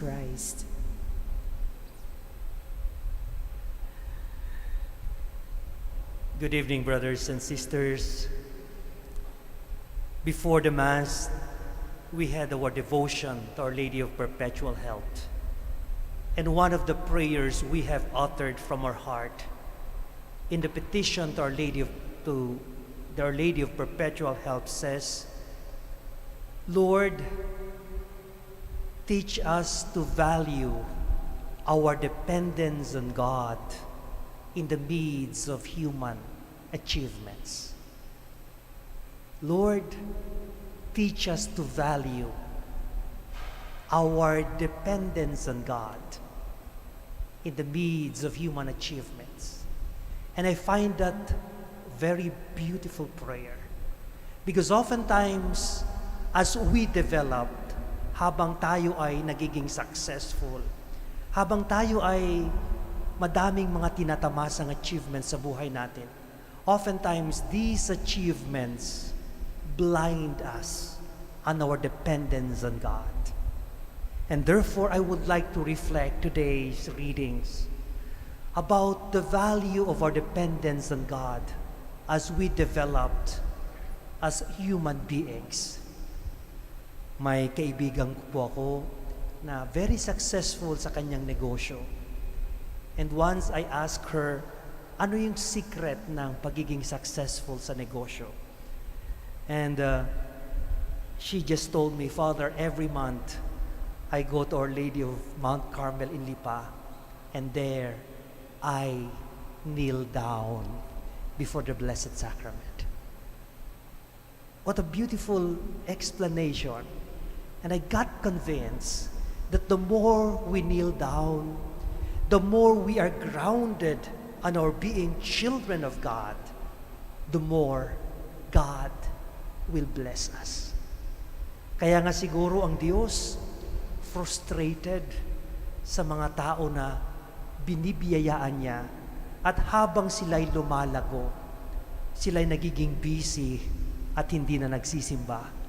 Christ. Good evening, brothers and sisters. Before the Mass, we had our devotion to Our Lady of Perpetual Health. And one of the prayers we have uttered from our heart in the petition to the Our Lady of Perpetual Health says, Lord, teach us to value our dependence on God in the midst of human achievements. Lord, teach us to value our dependence on God in the midst of human achievements. And I find that very beautiful prayer. Because oftentimes, as we developed, habang tayo ay nagiging successful, habang tayo ay madaming mga tinatamasang achievements sa buhay natin, oftentimes these achievements blind us on our dependence on God. And therefore, I would like to reflect today's readings about the value of our dependence on God as we developed as human beings. May kaibigan ko po ako na very successful sa kanyang negosyo. And once I asked her, ano yung secret ng pagiging successful sa negosyo? And she just told me, Father, every month I go to Our Lady of Mount Carmel in Lipa, and there I kneel down before the Blessed Sacrament. What a beautiful explanation. And I got convinced that the more we kneel down, the more we are grounded on our being children of God, the more God will bless us. Kaya nga siguro ang Diyos frustrated sa mga tao na binibiyayaan niya at habang sila'y lumalago, sila'y nagiging busy at hindi na nagsisimba.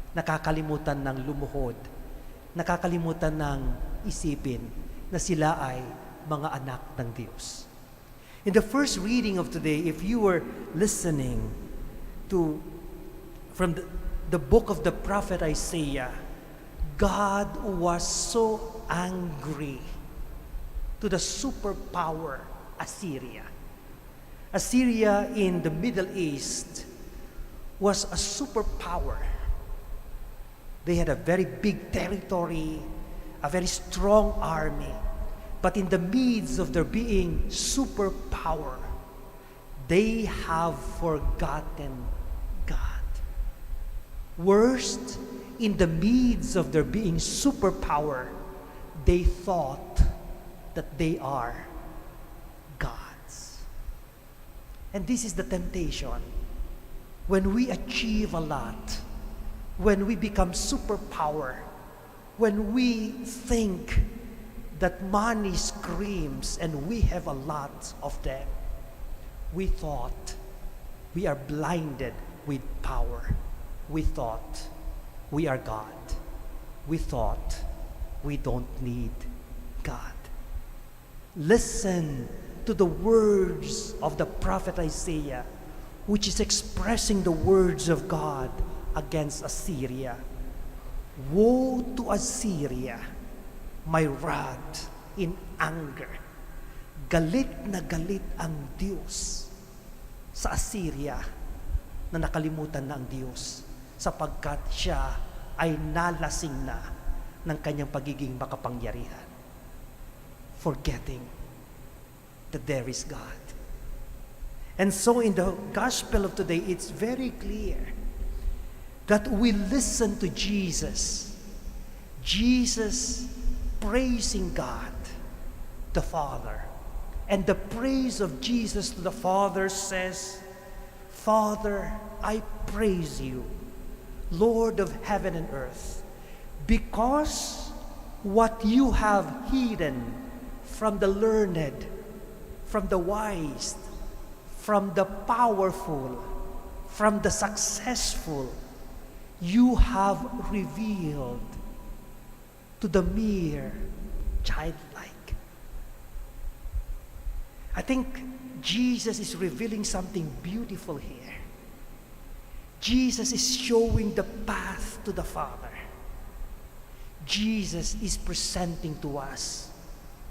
Nakakalimutan ng lumuhod, nakakalimutan ng isipin na sila ay mga anak ng Diyos. In the first reading of today, if you were listening from the book of the prophet Isaiah, God was so angry to the superpower Assyria. Assyria in the Middle East was a superpower. They had a very big territory, a very strong army. But in the midst of their being superpower, they have forgotten God. Worst, in the midst of their being superpower, they thought that they are gods. And this is the temptation. When we achieve a lot, when we become superpower, when we think that money screams and we have a lot of them, we thought we are blinded with power. We thought we are God. We thought we don't need God. Listen to the words of the prophet Isaiah, which is expressing the words of God against Assyria. Woe to Assyria, my wrath in anger. Galit na galit ang Diyos sa Assyria na nakalimutan na ang Diyos sapagkat siya ay nalasing na ng kanyang pagiging makapangyarihan, forgetting that there is God. And so in the gospel of today, it's very clear that we listen to Jesus praising God, the Father. And the praise of Jesus to the Father says, Father, I praise you, Lord of heaven and earth, because what you have hidden from the learned, from the wise, from the powerful, from the successful, you have revealed to the mere childlike. I think Jesus is revealing something beautiful here. Jesus is showing the path to the Father. Jesus is presenting to us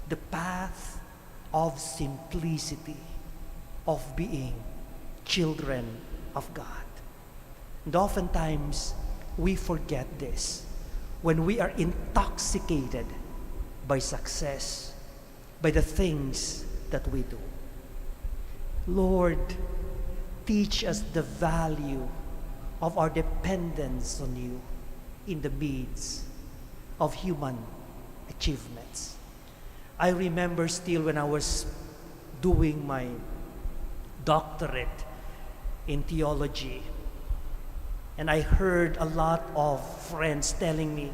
the path of simplicity, of being children of God. And oftentimes, we forget this when we are intoxicated by success, by the things that we do. Lord, teach us the value of our dependence on you in the midst of human achievements. I remember still when I was doing my doctorate in theology, and I heard a lot of friends telling me,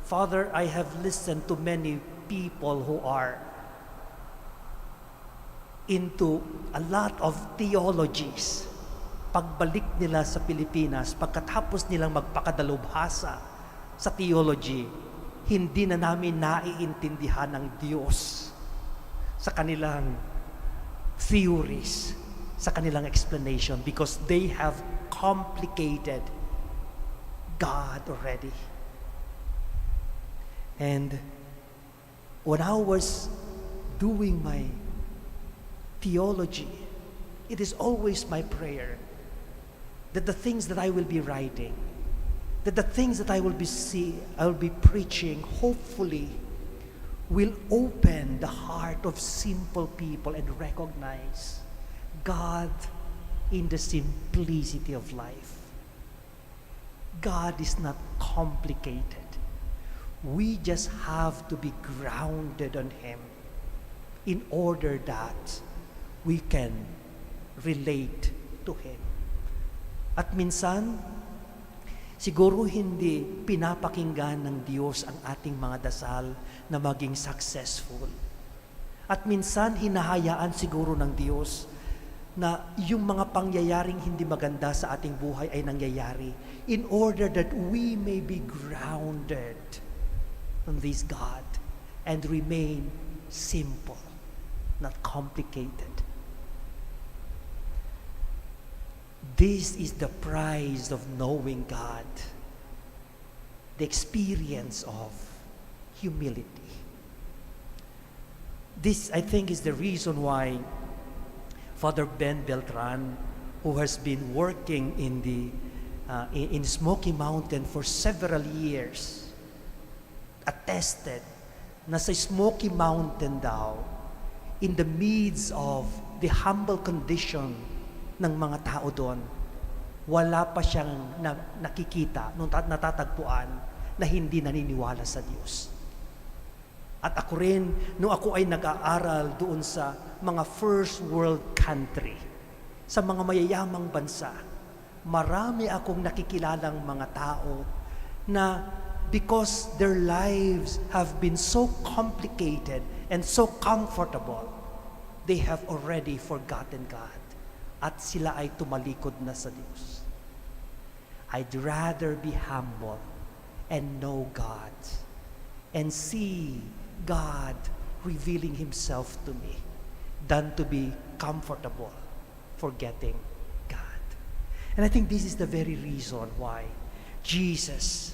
Father, I have listened to many people who are into a lot of theologies. Pagbalik nila sa Pilipinas, pagkatapos nilang magpakadalubhasa sa theology, hindi na namin naiintindihan ng Diyos sa kanilang theories, sa kanilang explanation, because they have complicated God already. And when I was doing my theology, it is always my prayer that the things that I will be writing, that the things that I will be preaching, hopefully will open the heart of simple people and recognize God in the simplicity of life. God is not complicated. We just have to be grounded on Him in order that we can relate to Him. At minsan, siguro hindi pinapakinggan ng Diyos ang ating mga dasal na maging successful. At minsan, hinahayaan siguro ng Diyos na yung mga pangyayaring hindi maganda sa ating buhay ay nangyayari in order that we may be grounded on this God and remain simple, not complicated. This is the price of knowing God, the experience of humility. This, I think, is the reason why Father Ben Beltran, who has been working in Smoky Mountain for several years, attested na sa Smoky Mountain daw, in the midst of the humble condition ng mga tao doon, wala pa siyang nakikita, natatagpuan na hindi naniniwala sa Diyos. At ako rin, nung ako ay nag-aaral doon sa mga first world country, sa mga mayayamang bansa, marami akong nakikilalang mga tao na because their lives have been so complicated and so comfortable, they have already forgotten God. At sila ay tumalikod na sa Diyos. I'd rather be humble and know God and see God revealing Himself to me than to be comfortable forgetting God. And I think this is the very reason why Jesus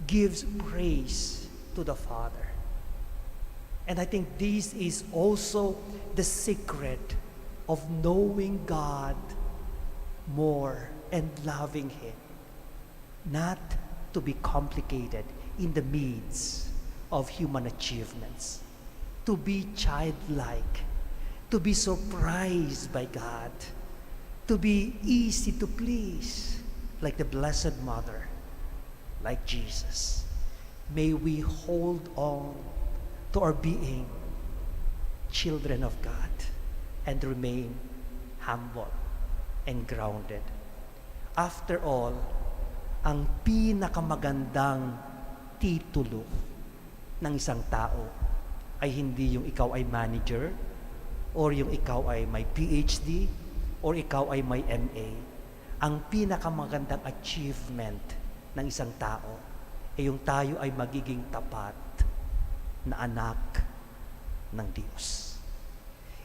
gives praise to the Father. And I think this is also the secret of knowing God more and loving Him. Not to be complicated in the midst of human achievements. To be childlike. To be surprised by God. To be easy to please, like the Blessed Mother, like Jesus. May we hold on to our being children of God and remain humble and grounded. After all, ang pinakamagandang titulo ng isang tao ay hindi yung ikaw ay manager, or yung ikaw ay may PhD, or ikaw ay may MA. Ang pinakamagandang achievement ng isang tao yung tayo ay magiging tapat na anak ng Diyos.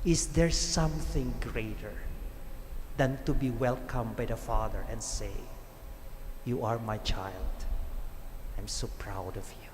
Is there something greater than to be welcomed by the Father and say, "You are my child. I'm so proud of you."